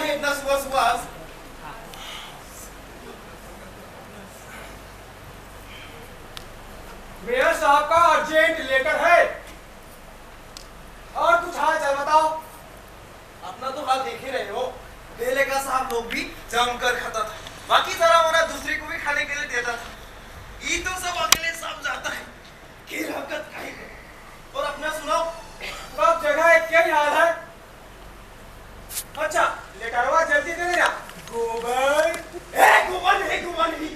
है इतना सुबह सुबह? मेयर साहब का अर्जेंट लेटर है। और कुछ हाल चाल बताओ। अपना तो हाल देख ही रहे हो। पहले का साहब लोग भी जमकर खाता था, बाकी जरा होना दूसरे को भी खाने के लिए देता था। ये तो सब अकेले सब जाता है कि रकत खाई। और अपना सुनाओ, सब जगह एक क्या हाल है? अच्छा लेटरवा जल्दी दे देना। गोबर गोबर नहीं, गोबर नहीं।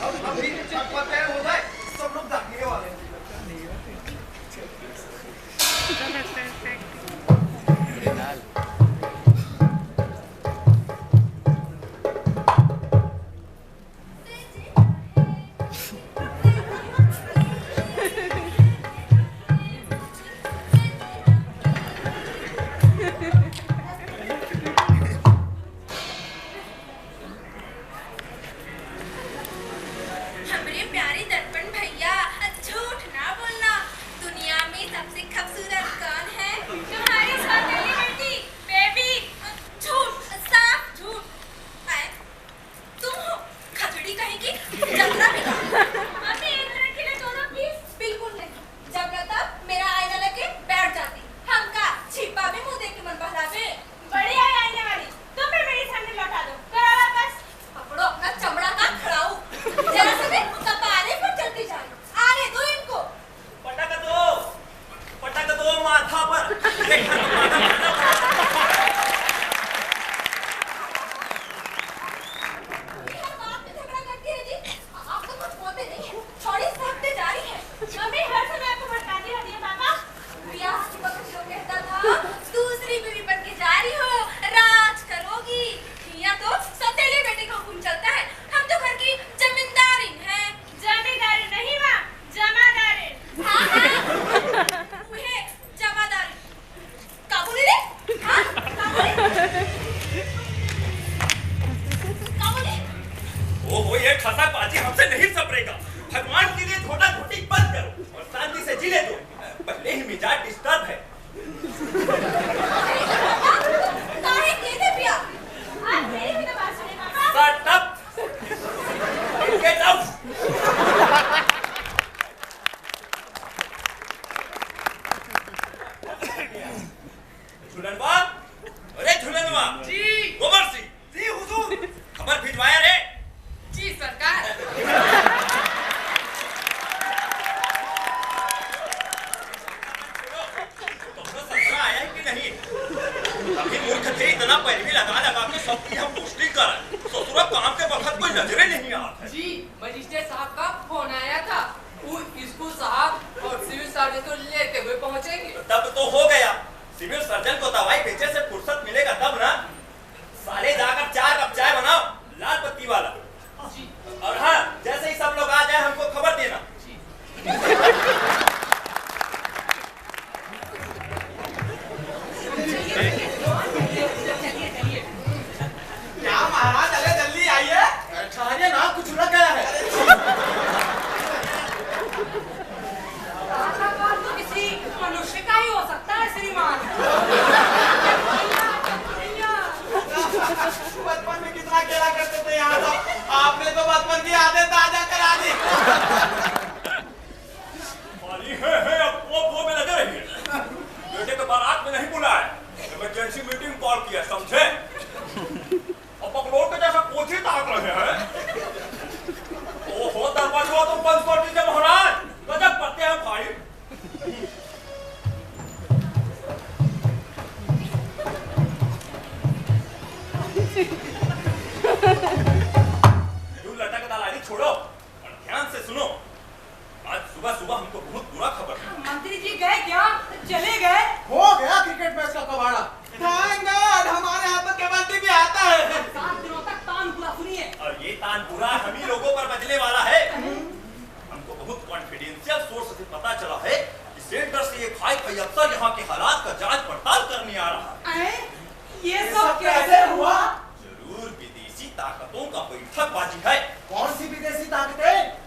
अब अभी पता हो जाए सब लोग जागने वाले हैं।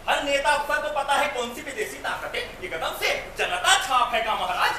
हर नेता अफसर को पता है कौन सी विदेशी ताकतें एकदम से जनता छाप है का महाराज।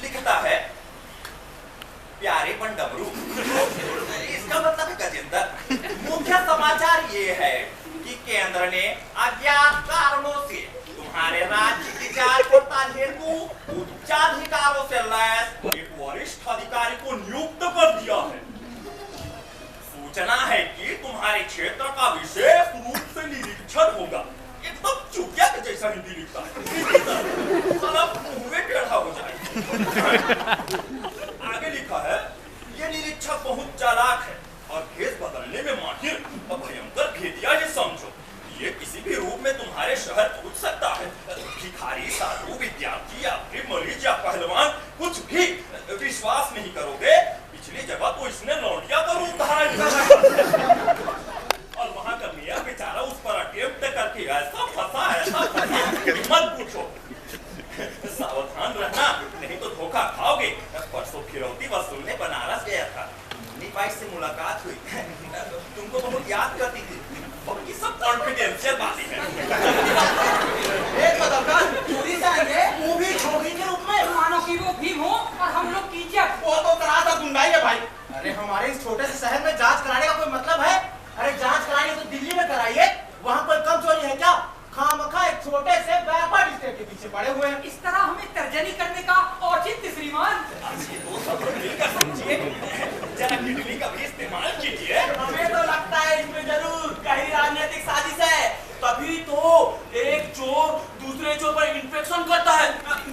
लिखता है प्यारे पंडमरू। इसका मतलब है गजेंद्र। मुख्य समाचार ये है कि केंद्र ने अज्ञात कारणों से तुम्हारे राज्य की जागरूकता हेतु उच्चाधिकारों से लैस एक वरिष्ठ अधिकारी को नियुक्त कर दिया है। सूचना है कि तुम्हारे क्षेत्र का विशेष रूप से निरीक्षण होगा। एकदम चुटिया के जैसा हिंदी लिखता है, साला मुंह में टेढ़ा हो जाए। आगे लिखा है ये निरीक्षक बहुत चालाक है और भेष बदलने में माहिर और भयंकर भेदिया ये समझो। ये किसी भी रूप में तुम्हारे शहर पहुंच सकता है। भिखारी, साधु, विद्यार्थी या फिर मरीज या पहलवान, कुछ भी विश्वास नहीं करोगे, पिछली जगह तो इसने लौंडिया का रूप धारण किया और वहां का मेयर बेचारा उस पर अटेम्प्ट करके ऐसा फंसा मत पूछो। सावधान रहना, नहीं तो धोखा खाओगे। परसों फिरौती वसूलने बनारस गया था, बाई से मुलाकात हुई, तुमको बहुत याद करती थी। बाकी सब कॉन्फिडेंशियल बातें हैं। एक बदलकर चोरी से आएंगे, वो भी छोकरी के रूप में। मानो कि वो भीम हो और हम लोग कीचक। वो तो करा था गुंडाई है भाई। अरे हमारे इस छोटे से शहर में जांच कराने का कोई मतलब है? अरे जांच करानी तो दिल्ली में कराइए, वहाँ कोई कम चोरी है क्या? खामखा एक छोटे से बैकवर्ड स्टेट के पीछे पड़े हुए हैं। इस तरह हमें तर्जनी करने का औचित्य श्रीमान। जरा किडनी का भी इस्तेमाल कीजिए। हमें तो लगता है इसमें जरूर कहीं राजनीतिक साजिश है, तभी तो एक चोर दूसरे चोर पर इन्फेक्शन करता है।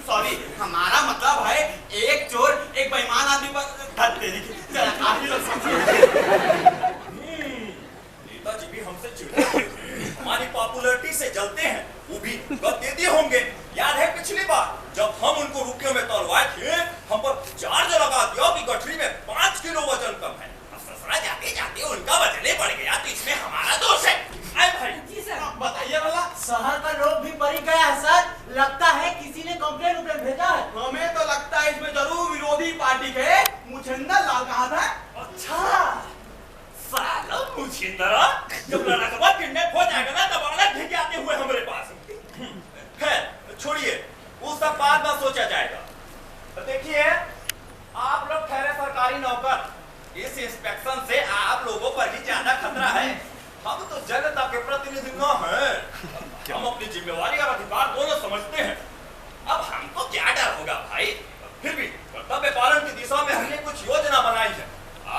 सॉरी, हमारा मतलब है एक चोर एक बेईमान आदमी पर धत देने की। जरा काफी लोग समझिए। नेताजी भी हमसे चिढ़ते, हमारी पॉपुलैरिटी से जलते हैं। वो भी कब देते होंगे। याद है पिछली बार जब हम उनको रुपयों में तोलवाए थे, हम पर चार्ज लगा दिया कि गठरी में 5 किलो वजन कम है। अब ससुरा जाते जाते उनका वजन ही बढ़ गया, तो इसमें हमारा दोष है। आए भाई जी सर। बताइए वाला, शहर का लोग भी परी गया है सर। लगता है किसी ने कंप्लेन भेजा है। हमें तो लगता है इसमें जरूर विरोधी पार्टी के मुछंदर लाल कहा था। अच्छा, साला मुछिंदरा, जब लड़कवा किडनैप हो जाएगा ना तब औरत भेज आते हुए हमारे पास। खैर छोड़िए, वो सब बाद में सोचा जाएगा। तो देखिए, आप लोग ठहरे सरकारी नौकर, इस इंस्पेक्शन से आप लोगों पर ही ज्यादा खतरा है। हम तो जनता के प्रतिनिधि न हैं। हम अपनी जिम्मेवारी और अधिकार दोनों समझते हैं। अब हमको क्या डर होगा भाई? फिर भी कर्तव्य पालन की दिशा में हमने कुछ योजना बनाई है।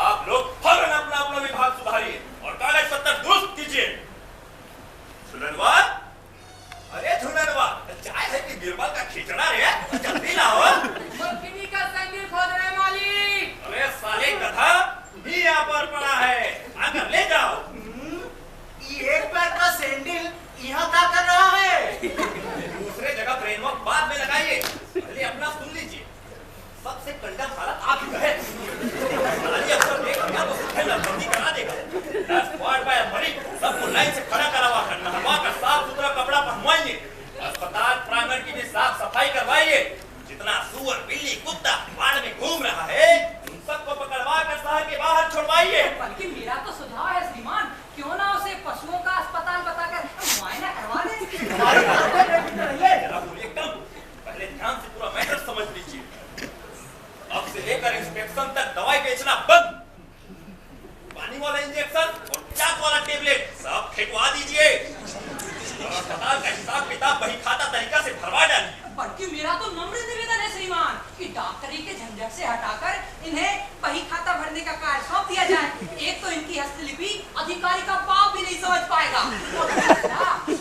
आप लोग फौरन अपना अपना विभाग सुधारिए और कागज पत्र दुरुस्त कीजिए। झुलनवा, अरे झुलनवा, चाय है कि बीरबल का खिचड़ा रे? जल्दी लाओ। बल्कि का सैंडल खोद रहे मालिक। अरे साले गधा, ही यहाँ पर पड़ा है, आकर ले जाओ। एक पैर का सैंडल यहाँ क्या कर रहा है? दूसरे जगह ब्रेनवॉक बाद में लगाइए, पहले अपना सुन लीजिए। सबसे कंडम हालत आप ही है। अफसर देखेगा तो सीधे नसबंदी करा देगा। 10 वार्ड बाय मरीज सबको लाइन से खड़ा करवा कर नहवा कर साफ सुथरा कपड़ा पहनवाइए। अस्पताल प्रांगण की भी साफ सफाई करवाइए। जितना सुअर, बिल्ली, कुत्ता वार्ड में घूम रहा है, उन सबको पकड़वा कर शहर के बाहर छोड़वाइए। बल्कि मेरा तो सुझाव है श्रीमान, क्यों ना उसे पशुओं का अस्पताल बताकर मुआयना करवा दें। जरा बोलिए कम, पहले ध्यान से पूरा मैटर समझ लीजिए। अब से लेकर इंस्पेक्शन तक दवाई बेचना बंद। पानी वाला इंजेक्शन और चाक वाला टेबलेट सब फेंकवा दीजिए। अस्पताल का हिसाब किताब बही खाता तरीका से भरवा डालिए। बल्कि मेरा तो नम्र निवेदन है श्रीमान कि डॉक्टरी के झंझट से हटाकर इन्हें बही खाता भरने का कार्य सौंप दिया जाए। एक तो इनकी हस्तलिपि अधिकारी का बाप भी नहीं समझ पाएगा।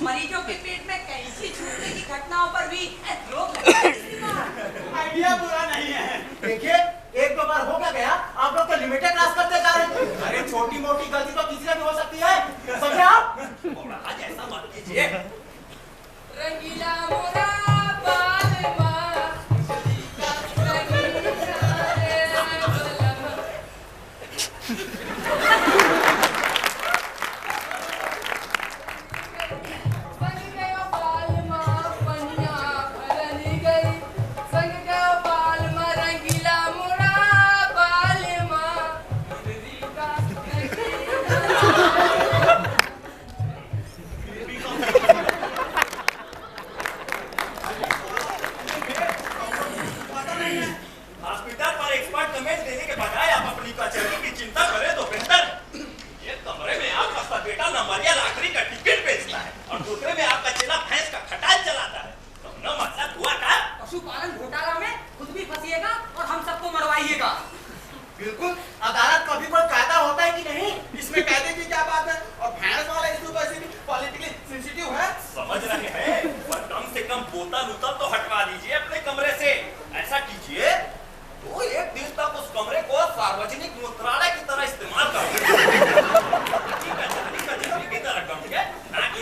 मरीजों के पेट में कैंची छूटने की घटनाओं पर भी रोक लगेगी। आइडिया बुरा नहीं है। देखिए, एक दो बार हो गया, आप लोग तो लिमिटेड क्लास करते जा रहे हैं। अरे छोटी मोटी गलती तो किसी से भी हो सकती है, समझे आप? आज ऐसा मत कीजिए। रंगीला मोरा बालमा, उतल उतल तो हटवा दीजिए अपने कमरे से। ऐसा कीजिए तो एक दिन तक उस कमरे को सार्वजनिक मूत्रालय की तरह इस्तेमाल करिए। की तरह करिए, ना कि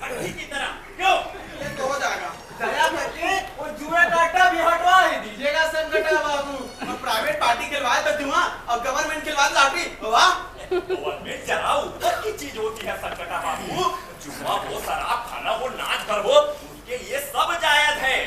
पट्टी की तरह। क्यों? ये तो हो जाएगा। दया करके वो जुआ काटा भी हटवा ही दीजिएगा संकटा बाबू। और प्राइवेट पार्टी खिलवाए तो जुआ और गवर्नमेंट खिलवाए लॉटरी। वाह, गवर्नमेंट जरा ऊपर की चीज होती है संकटा बाबू। जुआ हो, शराब खाना हो, नाच घर हो, उसके लिए सब जायज है।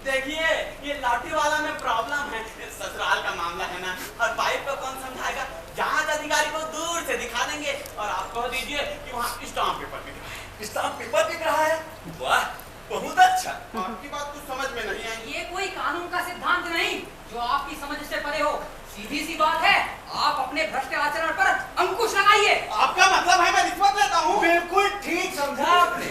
देखिए ये लॉटरी वाला में प्रॉब्लम है, ससुराल का मामला है ना, और पाइप को कौन समझाएगा। जांच अधिकारी को दूर से दिखा देंगे और आप कह दीजिए कि वहाँ स्टाम्प पेपर बिक रहा है। स्टाम्प पेपर बिक रहा है? वाह, बहुत अच्छा। आपकी बात कुछ समझ में नहीं आई। ये कोई कानून का सिद्धांत नहीं जो आपकी समझ से परे हो। सीधी सी बात है, आप अपने भ्रष्ट आचरण पर अंकुश लगाइए। आपका मतलब है मैं रिश्वत लेता हूँ? बिल्कुल ठीक समझा आपने।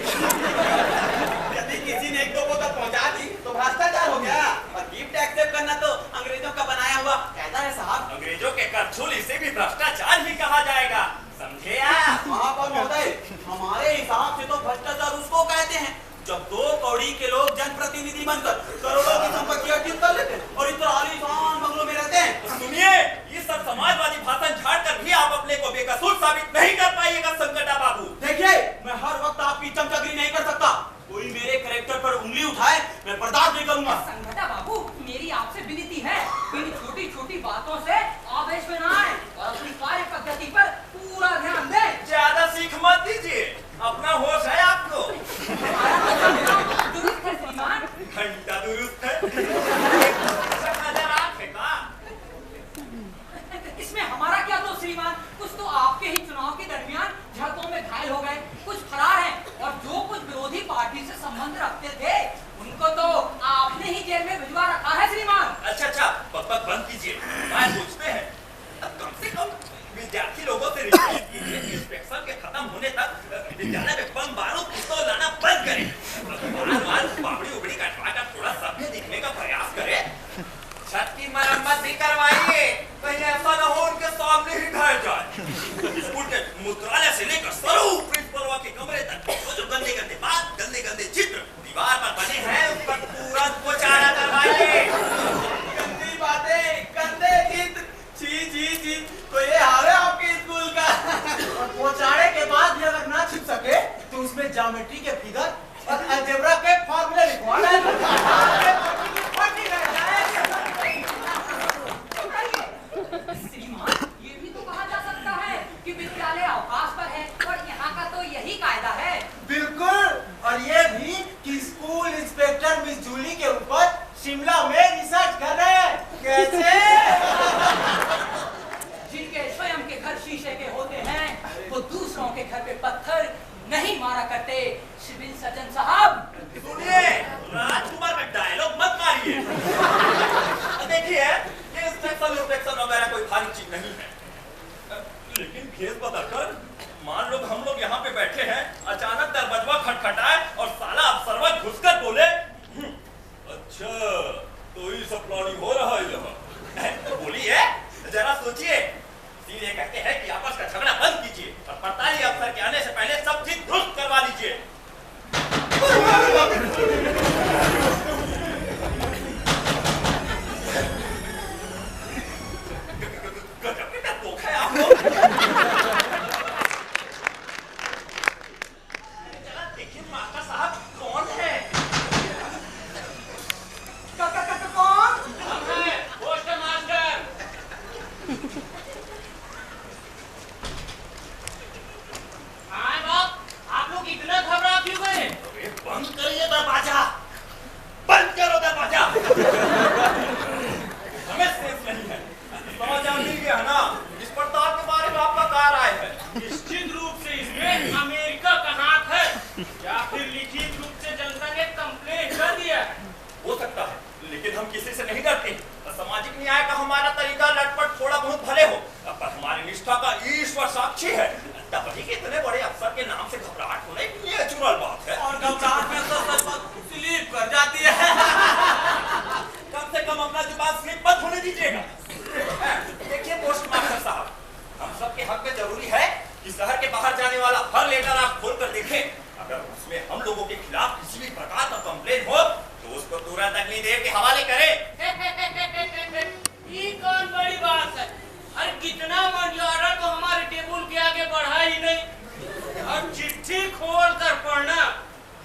यदि किसी ने एक दो बोतल पहुँचा दी तो भ्रष्टाचार हो गया, और गिफ्ट एक्सेप्ट करना तो अंग्रेजों का बनाया हुआ कायदा है साहब। अंग्रेजों के करछुल, इसे भी भ्रष्टाचार ही कहा जाएगा, समझे आप? महापौर महोदय, हमारे हिसाब से तो भ्रष्टाचार उसको कहते हैं जब 2 कौड़ी के लोग जनप्रतिनिधि बनकर करोड़ों की संपत्ति अर्जित कर लेते हैं और इतना आलीशान बंगलों में रहते हैं। सुनिए, ये सब समाजवादी भाषण झाड़ कर भी आप अपने को बेकसूर साबित नहीं कर पाइएगा संकटा बाबू। देखिए, मैं हर वक्त आपकी चमचगरी नहीं कर सकता। कोई मेरे कैरेक्टर पर उंगली उठाए मैं बर्दाश्त नहीं करूंगा। संकटा बाबू, मेरी आपसे विनती है, इन छोटी छोटी बातों से आवेश में न आए और अपनी कार्य पद्धति पर पूरा ध्यान दें। ज्यादा सीख मत दीजिए, अपना होश है आपको। दुरुस्त है श्रीमान। घंटा दुरुस्त है। नजर आप है का? इसमें हमारा क्या दोष श्रीमान? कुछ तो आपके ही चुनाव के दरमियान झड़पों में घायल हो गए, कुछ फरार हैं, और जो कुछ विरोधी पार्टी से संबंध रखते थे उनको तो आपने ही जेल में भिजवा रखा है श्रीमान। अच्छा, बकबक बंद कीजिए। मैं सोचते हैं कम से कम विद्यार्थी लोगों से रिक्वेस्ट कीजिए कि इंस्पेक्शन के खत्म होने तक विद्यालय में बम बारूद पिस्तौल लाना बंद करें। बार बावड़ी उबड़ी कटवाकर थोड़ा सभ्य दिखने का प्रयास करें। छत की मरम्मत भी करवाइए, कहीं ऐसा न हो उनके सामने ही ढह जाए। स्कूल के मूत्रालय से लेकर सरू प्रिंसिपल के कमरे तक जो गंदे गंदे बात, गंदे गंदे चित्र दीवार पर बने हैं उन पर तुरंत पोछाना करवाइए। गंदी बातें, गंदे चित्र, छी, तो ये हाल है आपके स्कूल का। और पहुंचाने के बाद भी अगर ना छिप सके तो उसमें ज्योमेट्री के फिगर और अलजेब्रा के फॉर्मूले लिखवाना है। श्रीमान, ये भी तो कहा जा सकता है कि विद्यालय अवकाश पर है और यहाँ का तो यही कायदा है। बिल्कुल, और ये भी कि स्कूल इंस्पेक्टर मिस जूली के ऊपर शिमला में रिसर्च कर रहे हैं। कैसे? जिनके स्वयं के घर शीशे के होते हैं वो दूसरों के घर पे पत्थर नहीं मारा करते। सिविल सर्जन साहब, सुनिए, राजकुमार में डायलॉग मत मारिए। देखिए, ये इंस्पेक्शन वगैरह कोई खाली चीज नहीं है, लेकिन भेष बदलकर मान लो हम लोग यहाँ पे बैठे हैं, अचानक दरवाजा खटखटाए और साला अफसर घुसकर बोले, अच्छा तो ये सब प्लानिंग हो रहा है यहाँ। बोलिए, जरा सोचिए। सीधे कहते हैं कि आपस का झगड़ा बंद कीजिए और पड़ताली अफसर के आने से पहले सब चीज दुरुस्त करवा लीजिए। देखिए मास्टर साहब कौन है? कौन? हम हैं पोस्ट मास्टर। हाँ बाप, आप लोग इतना घबरा क्यों गए? अरे बंद करिए दरवाजा, बंद करो दरवाजा। हमें सेंस नहीं है। समाचार मिल गया ना, इस पड़ताल के बारे में आपका क्या राय है? निश्चित रूप से इसमें अमेरिका का हाथ है, या फिर लिखित रूप से जनता ने कंप्लेंट कर दिया। हो सकता है, लेकिन हम किसी से नहीं डरते। सामाजिक न्याय का हमारा तरीका लटपट थोड़ा बहुत भले हो, पर हमारी निष्ठा का ईश्वर साक्षी है। तभी के इतने बड़े अफसर के नाम से घबराहट होना एक नेचुरल बात है। और घबराहट में तो सच बात स्लिप कर जाती है। कम से कम अपना जुबान स्लिप मत होने दीजिएगा। देखिए पोस्ट मास्टर साहब, हम सबके हक में जरूरी है कि शहर के बाहर जाने वाला हर लेटर आप खोल कर देखें। अगर उसमें हम लोगों के खिलाफ किसी भी प्रकार का कंप्लेन हो तुरंत अग्निदेव के हवाले करे। ये कौन बड़ी बात है? अरे कितना मनी ऑर्डर तो हमारे टेबल के आगे बढ़ा ही नहीं, और चिट्ठी खोल कर पढ़ना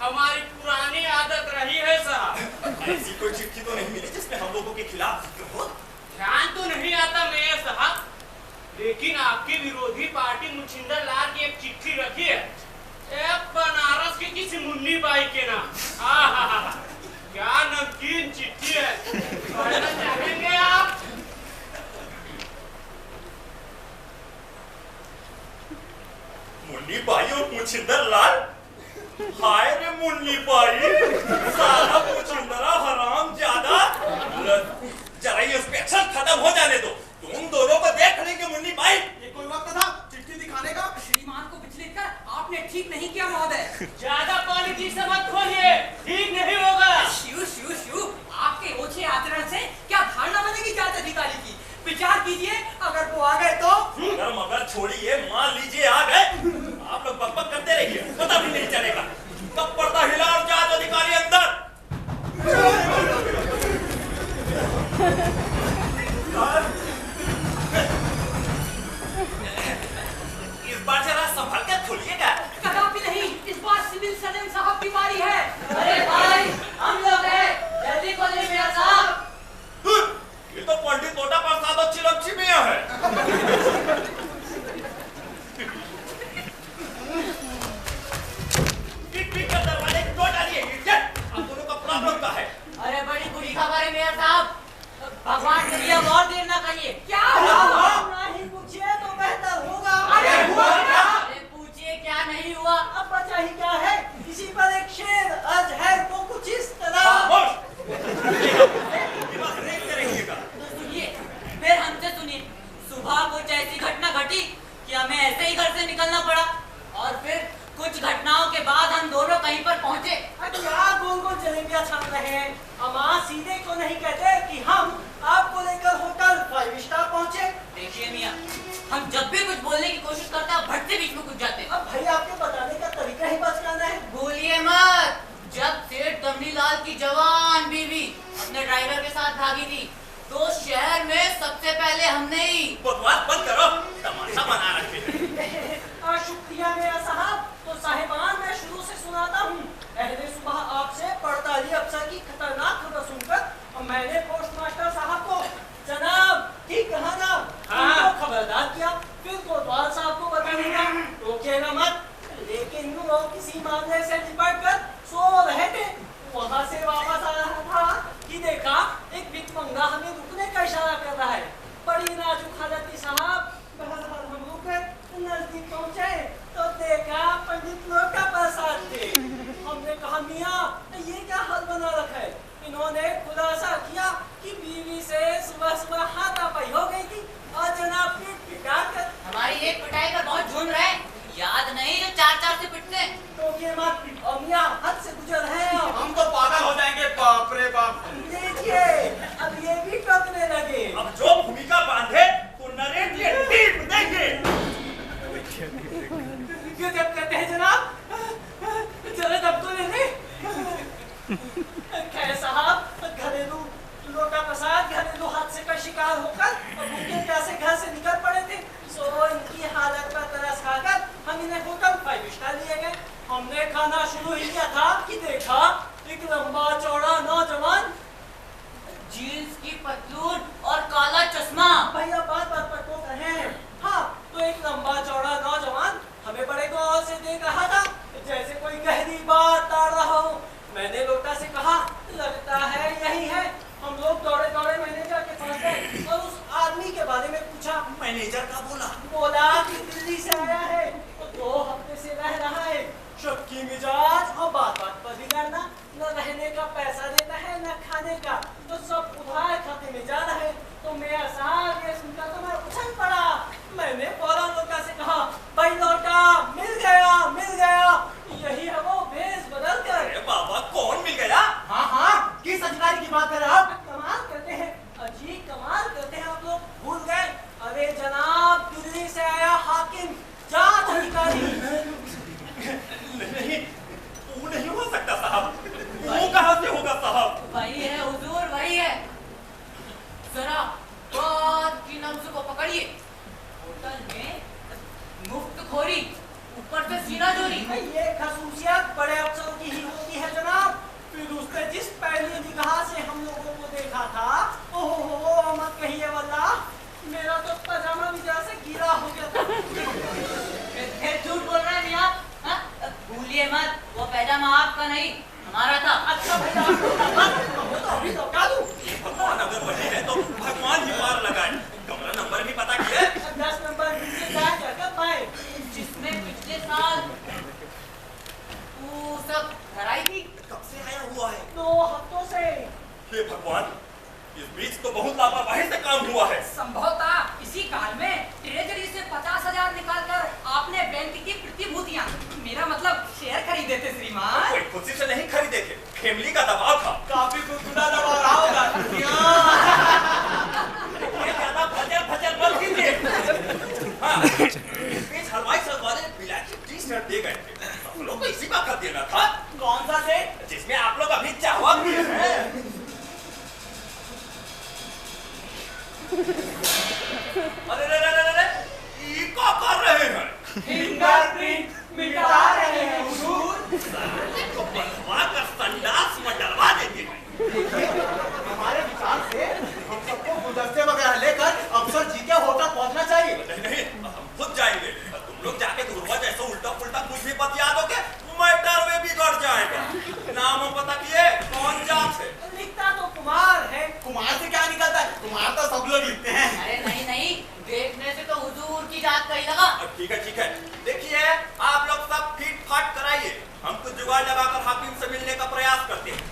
हमारी पुरानी आदत रही है साहब। ऐसी कोई चिट्ठी तो नहीं मिली जिसमें हम लोगों के खिलाफ जिक्र हो? ध्यान तो नहीं आता मेयर साहब, लेकिन आपकी विरोधी पार्टी मुछिंदर लाल की एक चिट्ठी रखी है, एक बनारस की किसी मुन्नी बाई के नाम। आहा, क्या नमकीन चिट्ठी है, पढ़ना चाहेंगे आप? मुन्नी बाई और मुछिंदर लाल? हाय रे मुन्नी बाई, साला मुछिंदरा हराम ज्यादा। जरा ये इंस्पेक्शन खत्म हो जाने दो, तुम दोनों को देख लेंगे मुन्नी बाई। ये कोई वक्त था चिट्ठी दिखाने का? श्रीमान को विचलित कर आपने ठीक नहीं किया महोदय। ज्यादा पॉलिटिक्स से मत खोलिए, ठीक नहीं होगा। शिव शिव शिव, आपके ओछे आचरण से क्या धारणा बनेगी जांच अधिकारी की? विचार कीजिए, अगर वो आ गए तो? अगर मगर छोड़िए, मान लीजिए आ गए, आप लोग बकबक करते रहिए, पता भी नहीं चलेगा कब पर्दा हिला और जांच अधिकारी अंदर। इस बार जरा संभल कर खोलिएगा। कदापि नहीं, इस बार सिविल सर्जन साहब की बारी है। अरे भाई, हम लोग हैं, जल्दी खोलिए मेरा साहब। ये तो पंडित टोटा प्रसाद और चिलमची मियां है। टिक का दरवाजे की तोड़ डालिए, इडियट। आप दोनों का प्रॉब्लम क्या है? अरे बड़ी बुरी खबर है मेयर साहब, भगवान के लिए और देर ना करिए। क्या हुआ? नहीं पूछिए तो बेहतर होगा। अरे हुआ क्या? अरे पूछिए क्या नहीं हुआ? अब बचा ही क्या है, इसी पर एक शेर अर्ज है वो कुछ इस तरह। खामोश। दिमाग देखते रहिएगा। तो सुनिए, फिर हमसे सुनिए। सुबह कुछ ऐसी घटना घटी कि हमें ऐसे ही घर से निकलना पड़ा, और फिर कुछ घटनाओं के बाद हम दोनों कहीं पर पहुंचे। क्या गोल गोल जलेबियां छाप रहे हैं? हम आज सीधे को नहीं कहते कि हम आपको लेकर होटल 5 स्टार पहुंचे। देखिए मियां, हम जब भी कुछ बोलने की कोशिश करते हैं, भट से बीच में घुस जाते हैं। अब भाई आपके बताने का तरीका ही बचकाना है। बोलिए मत। जब सेठ दमनीलाल की जवान बीवी अपने ड्राइवर के साथ भागी थी, तो शहर में सबसे पहले हमने ही। बकवास बंद करो, तमाशा बना रखे हैं। शुक्रिया मेरा साहब। तो साहिबान, मैं शुरू से सुनाता हूँ। पहले सुबह आपसे पड़ताली अफसर की खतरनाक खबर सुनकर और मैंने पोस्टमास्टर साहब को जनाब ठीक कहा ना, उनको खबरदार किया। फिर कोतवाल साहब को बताने का, रोकेगा मत। लेकिन वो किसी मामले से निपट कर सो रहे थे। वहाँ से वापस आ रहा था कि देखा एक भिखमंगा हमें रुकने का इशारा कर रहा है। बड़ी नाजुक हालत थी साहब। बहरहाल हम रुक गए, नजदीक पहुंचे तो देखा पंडित लोग का प्रसाद थे। हमने कहा मियाँ ये क्या हाल बना रखा है? इन्होंने खुलासा किया कि बीवी से सुबह सुबह हाथापाई हो गई थी और जनाब पीट पिटा कर। हमारी एक पिटाई का बहुत झुंड रहे, याद नहीं जो 4-4 से पिटने। तो ये मत और मियाँ हद से गुजर है। हम तो पागल हो जाएंगे, बाप रे बाप। देखिए अब ये भी टोकने लगे। अब जो भूमिका बांधे तो नरेंद्र टीप देंगे। क्यों जब कहते हैं जनाब, जरा दब तो लेने। खैर साहब, घरेलू लोटा प्रसाद घरेलू हादसे का शिकार होकर भूखे प्यासे घर से निकल पड़े थे। सो इनकी हालत पर तरस खाकर हम इन्हें होटल 5 स्टार लिए गए। हमने खाना शुरू ही किया था कि देखा एक लंबा चौड़ा नौजवान, जीन्स की पतलून और काला चश्मा। भैया बात बात पर टोक रहे हैं। हाँ, तो एक लंबा चौड़ा नौजवान हमें बड़े गौर से देख रहा था, जैसे कोई गहरी बात ताड़ रहा हो। मैंने लोटा से कहा, लगता है यही है। हम लोग दौड़े दौड़े मैनेजर के पास गए और उस आदमी के बारे में पूछा। मैनेजर का बोला कि दिल्ली से आया है, तो 2 हफ्ते से रह रहा है। शक्की मिजाज और बात बात पर बिगड़ना, न रहने का पैसा देता है न खाने का, तो सब उधार खाते में जा रहा है। तो मेरा साहब ये सुनकर तो मैं उछल पड़ा। मैंने फौरन लोटा से कहा, भाई लोटा मिल गया यही है वो भेष बदल कर। अरे बाबा कौन मिल गया? हाँ हाँ, किस अधिकारी की बात कर रहे हैं आप? कमाल करते हैं, अजीब कमाल करते हैं आप लोग। भूल गए? अरे जनाब दिल्ली से आया हाकिम, जांच अधिकारी। नहीं, वो नहीं हो सकता साहब। वो कहाँ से होगा साहब? वही है हे भगवान, इस बीच तो बहुत लापरवाही से काम हुआ है। संभवतः इसी काल में ट्रेजरी से 50,000 निकालकर आपने बैंक की प्रतिभूतियां, मेरा मतलब शेयर खरीदे थे श्रीमान। कोई खुशी से नहीं खरीदे थे, फैमिली का दबाव था। काफी गुदगुदा दबा रहा होगा। ये ज्यादा भजल भजल मत कीजिए। हाँ, इस बीच हलवाई साहब वाले विलायती टी-शर्ट दे गए थे। हम लोग को इसी का खत देना था। कौन सा सेट? जिसमें आप लोग अभी चाहवा भी हैं। अरे रे रे रे रे, ये क्या कर रहे हैं? फिंगरप्रिंट मिटा रहे हैं हुजूर। तो बंधवा कर संडास में डलवा देंगे। हमारे विचार से हम सबको गुलदस्ते वगैरह लेकर अफसर जी के होटल पहुंचना चाहिए। नहीं नहीं, हम खुद जाएंगे। तुम लोग जाके दूरवा जैसे उल्टा पुल्टा कुछ भी बतिया दोगे, मैटर में बिगड़ जाएगा। नाम पता किए कौन जात है? लिखता तो कुमार है। कुमार से क्या निकलता है? कुमार तो सब लोग लिखते हैं। अरे नहीं नहीं, देखने से तो हुजूर की जात का ही लगा। ठीक है ठीक है। देखिए, आप लोग सब फीट फाट कराइए। हम कुछ जुगाड़ लगाकर हाकिम से मिलने का प्रयास करते हैं।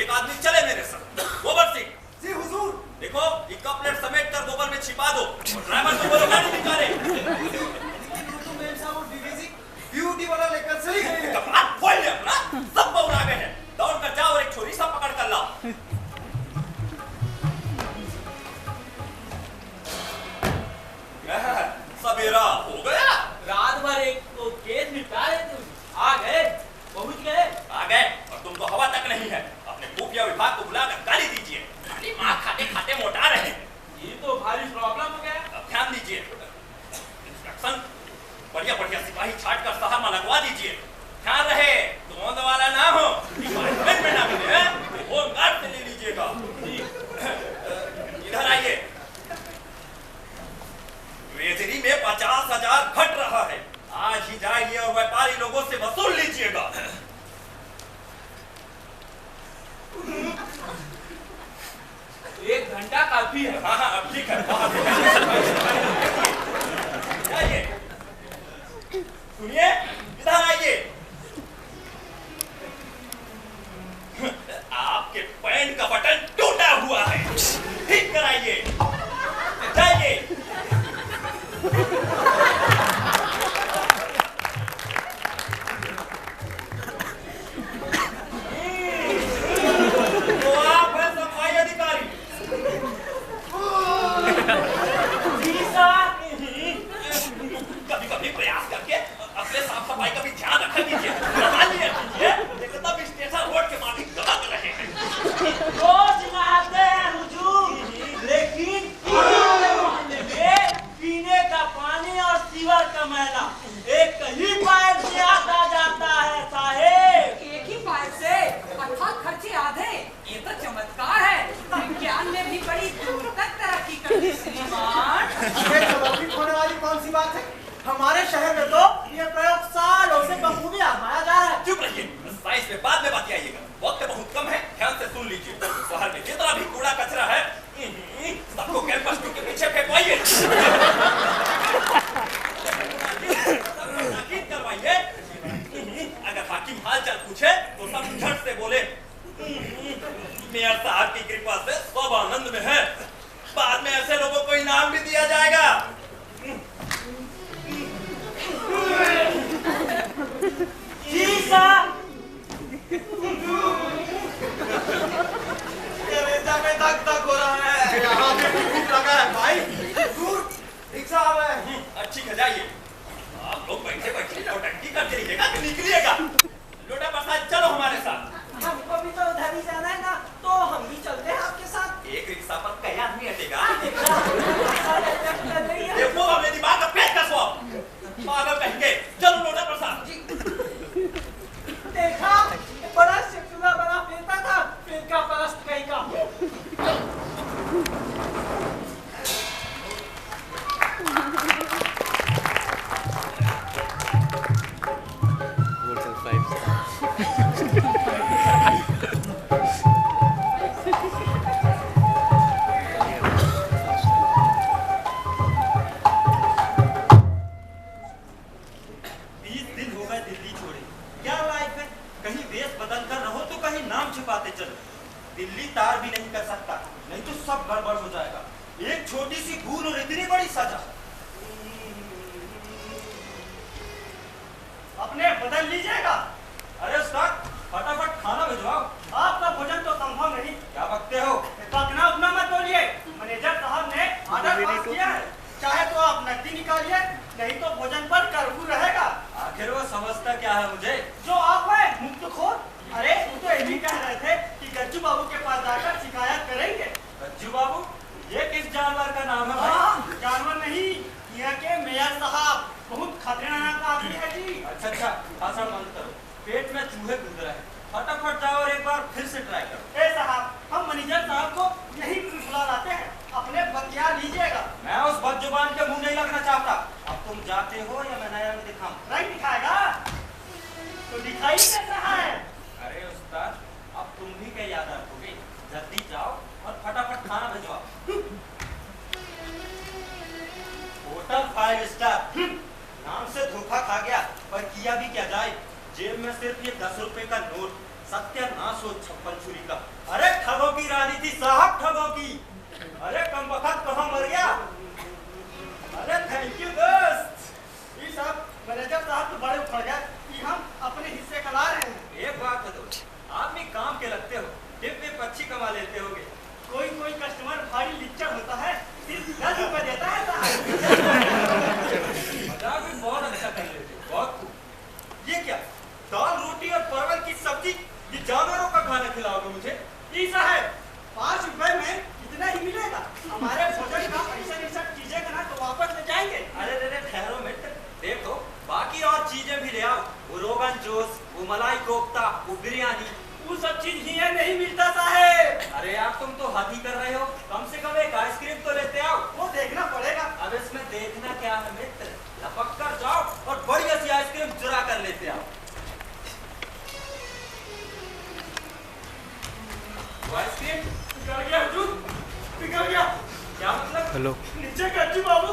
एक आदमी चले मेरे साथ। गोबर सिंह। जी हुजूर। देखो, ये कपलेट समेट कर गोबर में छिपा दो और ड्राइवर को बोलो गाड़ी निकाले। ब्यूटी वाला लेकर चली गई है। कपाट खोल ले अपना, सब बौरा गए हैं। दौड़ कर जाओ और एक छोरी सा पकड़ कर लाओ। सवेरा हो गया। रात भर एक तो केस निपटा रहे थे, आ गए, पहुंच गए। आ गए और तुमको हवा तक नहीं है। अपने खुफिया विभाग को बुलाकर गाली दीजिए। खाली माँ खाते खाते मोटा रहे हैं। ये तो भारी प्रॉब्लम हो गया। अब ध्यान दीजिए। इंस्ट्रक्शन बढ़िया बढ़िया सिपाही छाट कर शहर में लगवा दीजिए। ध्यान रहे, धोंध वाला ना हो, डिपार्टमेंट में ना मिले, होम गार्ड से ले लीजिएगा। इधर आइए। ट्रेजरी में 50,000 घट रहा है। आज ही जाइए और व्यापारी लोगों से वसूल लीजिएगा। एक घंटा काफी है। हाँ हाँ, अब ठीक है। जाइए। सुनिए, इधर आइए। आपके पैंट का बटन टूटा हुआ है, ठीक कराइए। जाइए। तो आप हैं सफाई अधिकारी। कभी कभी प्रयास करके अपने साफ सफाई का भी ध्यान रख लीजिए। तब स्टेशन रोड के मालिक गलत रहे हैं। रोज नहाते हैं हुजूर, लेकिन मोहल्ले में पीने का पानी और सीवर का मैला एक ही पाइप से आता जाता है साहेब। एक ही पाइप से अर्थात खर्चे आधे। ये तो चमत्कार है। विज्ञान में भी बड़ी दूर तक तरक्की कर दी श्रीमान। ये चमत्कृत होने वाली कौन सी बात है? हमारे शहर में तो ये प्रयोग सालों से बखूबी आजमाया जा रहा है। चुप रहिए, साइंस में बाद में बातियाइएगा। वक्त बहुत कम है, ध्यान से सुन लीजिए। शहर में जितना भी कूड़ा कचरा है, सबको कैंपस के पीछे फेंकवाइए। ताकीद करवाइए। अगर हाकिम हालचाल पूछे तो सब झट से बोले, मेयर साहब की कृपा से सब आनंद में है। बाद में ऐसे लोगों को इनाम भी दिया जाएगा। जी साहब। कलेजा में धक धक हो रहा है। यहाँ पे भी भूख लगा है भाई। हुजूर, रिक्शा आ रहा है। ठीक है, जाइए। आप लोग बैठे बैठे नौटंकी करते रहिएगा कि निकलिएगा। लोटा प्रसाद, चलो हमारे साथ। हमको भी तो उधर ही जाना है ना, तो हम भी चलते हैं आपके साथ। एक रिक्शा पर कई आदमी हटेगा। देखा देखो, अपने दिमाग का पेट कसो। पागल कहेंगे। चलो लोटा प्रसाद। बड़ा शिक्षुला बना फिरता था, फिर का परस्त कहीं का। Hotel 5 star. कर सकता, नहीं तो सब गड़बड़ हो जाएगा। एक छोटी सी भूल और इतनी बड़ी सजा। अपने बदल लीजिएगा। अरे उस्ताद, फटाफट खाना भिजवाओ। आपका भोजन तो संभव नहीं। क्या बकते हो? पकना उतना मत बोलिए। मैनेजर साहब ने ऑर्डर पास किया है, चाहे तो आप नकदी निकालिए, नहीं तो भोजन पर कर्फ्यू रहेगा। आखिर वो समझता क्या है मुझे? जो आप है मुफ्तखोर। अरे वो तो ये भी कह रहे थे कि गज्जू बाबू के पास जाकर शिकायत करेंगे। गज्जू बाबू? ये किस जानवर का नाम है भाई? हाँ, जानवर नहीं, यहाँ के मेयर साहब बहुत खतरनाक आदमी है जी। अच्छा, भाषण बंद करो, पेट में चूहे कूद रहे हैं। फटाफट जाओ और एक बार फिर से ट्राई करो। ए साहब, हम मैनेजर साहब को यही बुला लाते हैं, अपने बतिया लीजिएगा। मैं उस बदजुबान के मुंह नहीं लगना चाहता। अब तुम जाते हो या मैं नया में दिखाऊं? रंग दिखाएगा तो दिखाई कैसा है? अरे उस्ताद, अब तुम भी क्या याद रखोगे? जल्दी जाओ और फटाफट खाना भिजवाओ। होटल 5 स्टार नाम से धोखा खा गया, पर किया भी क्या जाए। जेब में सिर्फ ये 10 रुपए का नोट, सत्यानाश हो 56 छुरी का। अरे ठगों की रानी थी साहब, ठगों की। अरे कम वक्त कहाँ मर गया? अरे थैंक यू दोस्त। ये साहब, मैनेजर साहब तो बड़े उखड़ गए कि हम अपने हिस्से कमा रहे हैं। एक बात है दोस्त, आदमी काम के लगते हो, टिप में अच्छी कमा लेते होगे। कोई कस्टमर भारी लिच्चर होता है, सिर्फ 10 रुपए देता है साहब। मजाक भी बहुत अच्छा कर लेते हो, बहुत खूब। ये क्या, दाल रोटी और परवल की सब्जी, ये जानवरों का खाना खिलाओगे मुझे? ये साहब, 5 रुपए में इतना ही मिलेगा। हमारे भोजन का ऐसा कीजिएगा ना तो वापस ले जाएंगे। अरे ठहरो मित्र, देखो बाकी और चीजें भी ले आओ। वो रोगन जोश, वो मलाई कोफ्ता, वो बिरयानी। वो सब चीज ही नहीं मिलता साहब। अरे यार तुम तो हद ही कर रहे हो, कम से कम एक आइसक्रीम तो लेते आओ। वो देखना पड़ेगा। अब इसमें देखना क्या है मित्र, लपक कर जाओ और बढ़िया सी आइसक्रीम चुरा कर लेते आओ। आइसक्रीम बिगड़ गया हुजूर, बिगड़ गया। क्या मतलब? हेलो, नीचे गज्जू बाबू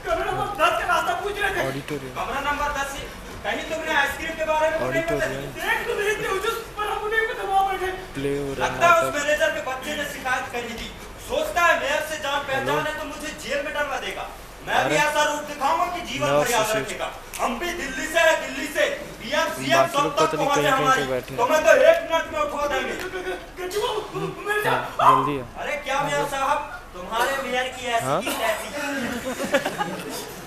कमरा नंबर 10 का रास्ता पूछ रहे थे। ऑडिटोरियम। कमरा नंबर 10 से कहीं तुमने आइसक्रीम के बारे में नहीं ऑडिटोरियम। बताया? देख तो नहीं थे हुजूर, पर हम उन्हें भी दबा बैठे। प्ले हो रहा लगता है उस है मैनेजर के बच्चे ने शिकायत करी थी। सोचता है मेयर से जान पहचान है तो मुझे जेल में डलवा देगा। मैं भी ऐसा रूप दिखाऊंगा कि जीवन भर याद रखेगा। हम भी दिल्ली से है, दिल्ली से पीएम सीएम बाकी सब लोग तक पता नहीं पहुंचे कहीं हमारी, पे बैठे तो मैं तो 1 मिनट में उठवा देंगे। गज्जू बाबू मिल जा। हाँ, जल्दी है। अरे क्या मेयर साहब, तुम्हारे मेयर की हाँ? ऐसी की तैसी।